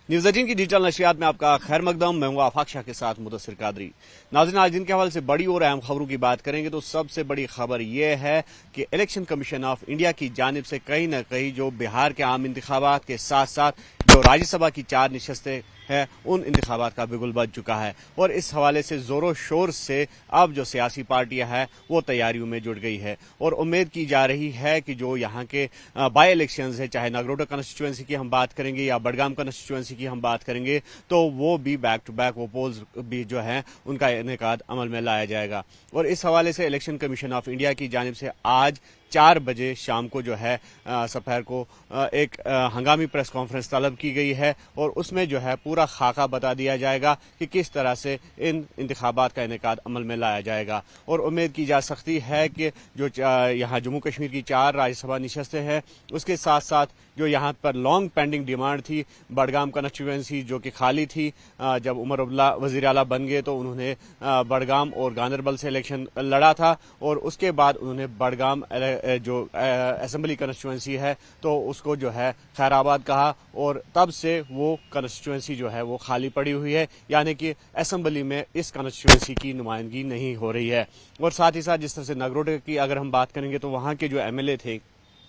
News 18 की digital नशियात में आपका खैर मकदम। मैं हूं आफाक शाह के साथ मुदस्सिर कादरी। नाज़रीन, आज दिन के हवाले से बड़ी और अहम खबरों की बात करेंगे तो सबसे बड़ी खबर यह है कि इलेक्शन कमीशन ऑफ इंडिया की जानिब से कहीं न कहीं जो बिहार के आम इंतखाबात के साथ साथ जो राज्यसभा की 4 नशस्तें है उन इंतखाबात का बिगुल बज चुका है और इस हवाले से जोरों शोर से अब जो सियासी पार्टियां हैं वो तैयारियों में जुट गई है और उम्मीद की जा रही है कि जो यहाँ के बाई इलेक्शंस है, चाहे नागरोटा कंस्टिट्यूंसी की हम बात करेंगे या बडगाम कंस्टिट्यूंसी की हम बात करेंगे, तो वो भी बैक टू बैक वो पोल्स भी जो है उनका इनेकाद अमल में लाया जाएगा। और इस हवाले से इलेक्शन कमीशन ऑफ इंडिया की जानिब से आज 4 बजे शाम को जो है दोपहर को एक हंगामी प्रेस कॉन्फ्रेंस तलब की गई है और उसमें जो है पूरा खाका बता दिया जाएगा कि किस तरह से इन इंतखाबात का इनेकाद अमल में लाया जाएगा। और उम्मीद की जा सकती है कि जो यहाँ जम्मू कश्मीर की 4 राज्यसभा नशस्तें हैं उसके साथ साथ जो यहाँ पर लॉन्ग पेंडिंग डिमांड थी बडगाम कंस्टिट्यूंसी जो कि खाली थी, जब उमर अब्दुल्ला वज़ीर आला बन गए तो उन्होंने बडगाम और गांदरबल से इलेक्शन लड़ा था और उसके बाद उन्होंने बडगाम जो असेंबली कंस्टिट्यूंसी है तो उसको जो है खैराबाद कहा और तब से वो कंस्टिट्यूंसी जो है वो खाली पड़ी हुई है, यानी कि असेंबली में इस कंस्टिट्यूंसी की नुमाइंदगी नहीं हो रही है। और साथ ही साथ जिस तरह से नागरोटे की अगर हम बात करेंगे तो वहाँ के जो एमएलए थे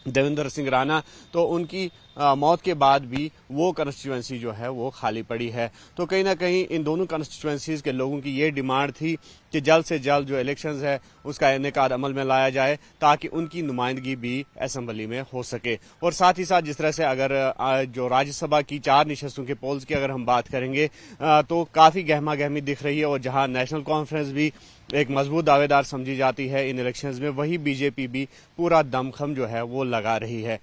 देवेंद्र सिंह राणा, तो उनकी मौत के बाद भी वो कंस्टिट्यूंसी जो है वो खाली पड़ी है। तो कहीं ना कहीं इन दोनों कंस्टिट्यूंसीज के लोगों की ये डिमांड थी कि जल्द से जल्द जो इलेक्शंस है उसका इनेकाद अमल में लाया जाए ताकि उनकी नुमाइंदगी भी असेंबली में हो सके। और साथ ही साथ जिस तरह से अगर जो राज्यसभा की 4 नशस्तों के पोल्स की अगर हम बात करेंगे तो काफ़ी गहमा गहमी दिख रही है और जहां नेशनल कॉन्फ्रेंस भी एक मजबूत दावेदार समझी जाती है इन इलेक्शंस में, वही बीजेपी भी पूरा दमखम जो है वो लगा रही है।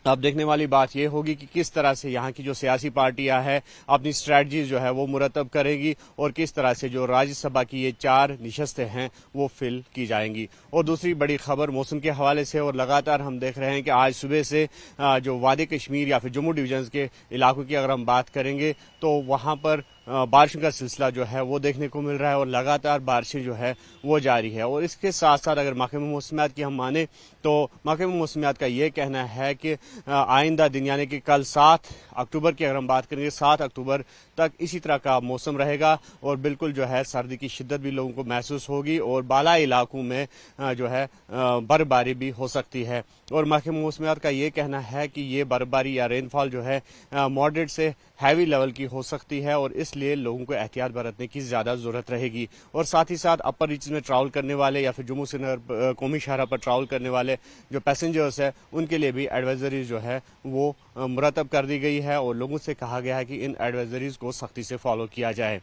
अब देखने वाली बात यह होगी कि किस तरह से यहाँ की जो सियासी पार्टियां हैं अपनी स्ट्रैटेजीज जो है वो मुरतब करेंगी और किस तरह से जो राज्यसभा की ये 4 नशस्तें हैं वो फिल की जाएंगी। और दूसरी बड़ी खबर मौसम के हवाले से, और लगातार हम देख रहे हैं कि आज सुबह से जो वादी कश्मीर या फिर जम्मू डिवीजन के इलाकों की अगर हम बात करेंगे तो वहाँ पर बारिशों का सिलसिला जो है वो देखने को मिल रहा है और लगातार बारिशें जो है वो जारी है। और इसके साथ साथ अगर महकमे मौसमियात की हम माने तो महकमे मौसमियात का ये कहना है कि आइंदा दिन यानी कि कल 7 अक्टूबर की अगर हम बात करेंगे 7 अक्टूबर तक इसी तरह का मौसम रहेगा और बिल्कुल जो है सर्दी की शिद्दत भी लोगों को महसूस होगी और बालाई इलाकों में जो है बर्फबारी भी हो सकती है। और महकमे मौसमियात का ये कहना है कि ये बर्फबारी या रेनफॉल जो है मॉडरेट से हैवी लेवल की हो सकती है और इसलिए लोगों को एहतियात बरतने की ज़्यादा ज़रूरत रहेगी। और साथ ही साथ अपर रीजन में ट्रैवल करने वाले या फिर जम्मू श्रीनगर कौमी शाहरा पर ट्रैवल करने वाले जो पैसेंजर्स हैं उनके लिए भी एडवाइजरीज जो है वो मुरतब कर दी गई है और लोगों से कहा गया है कि इन एडवाइजरीज को सख्ती से फॉलो किया जाए।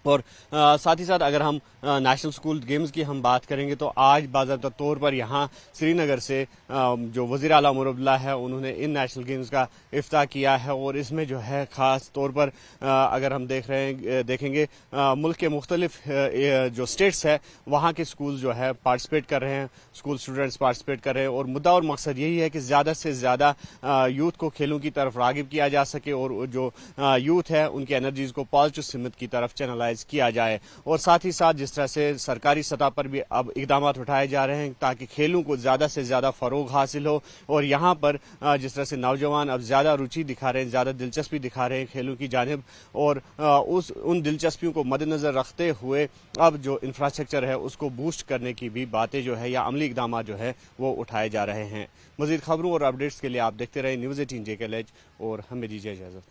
और साथ ही साथ अगर हम नेशनल स्कूल गेम्स की हम बात करेंगे तो आज बाज़ाब्ता तौर पर यहाँ श्रीनगर से जो वज़ीर आला उमर अब्दुल्ला है उन्होंने इन नेशनल गेम्स का इफ्ताह किया है और इसमें जो है ख़ास तौर पर अगर हम देखेंगे मुल्क के मुख्तलिफ जो स्टेट्स है वहाँ के स्कूल जो है पार्टिसिपेट कर रहे हैं, स्कूल स्टूडेंट्स पार्टिसिपेट कर रहे हैं और मुद्दा और मकसद यही है कि ज़्यादा से ज़्यादा यूथ को खेलों की तरफ रागिब किया जा सके और जो यूथ है उनकी एनर्जीज़ को पॉजिटिव सिमत की तरफ चैनलाइज किया जाए। और साथ ही साथ जिस तरह से सरकारी सतह पर भी अब इकदाम उठाए जा रहे हैं ताकि खेलों को ज़्यादा से ज़्यादा फ़रोग हासिल हो और यहाँ पर जिस तरह से नौजवान अब ज़्यादा रुचि दिखा रहे हैं, ज़्यादा दिलचस्पी दिखा रहे हैं खेलों की जानिब और उन दिलचस्पियों को मद्देनज़र रखते हुए अब जो इंफ्रास्ट्रक्चर है उसको बूस्ट करने की भी बातें जो है या अमली इकदाम जो है वो उठाए जा रहे हैं। मज़ीद खबरों और अपडेट्स के लिए आप देखते रहे न्यूज़ 18 JKLH और हमें दीजिए इजाज़त।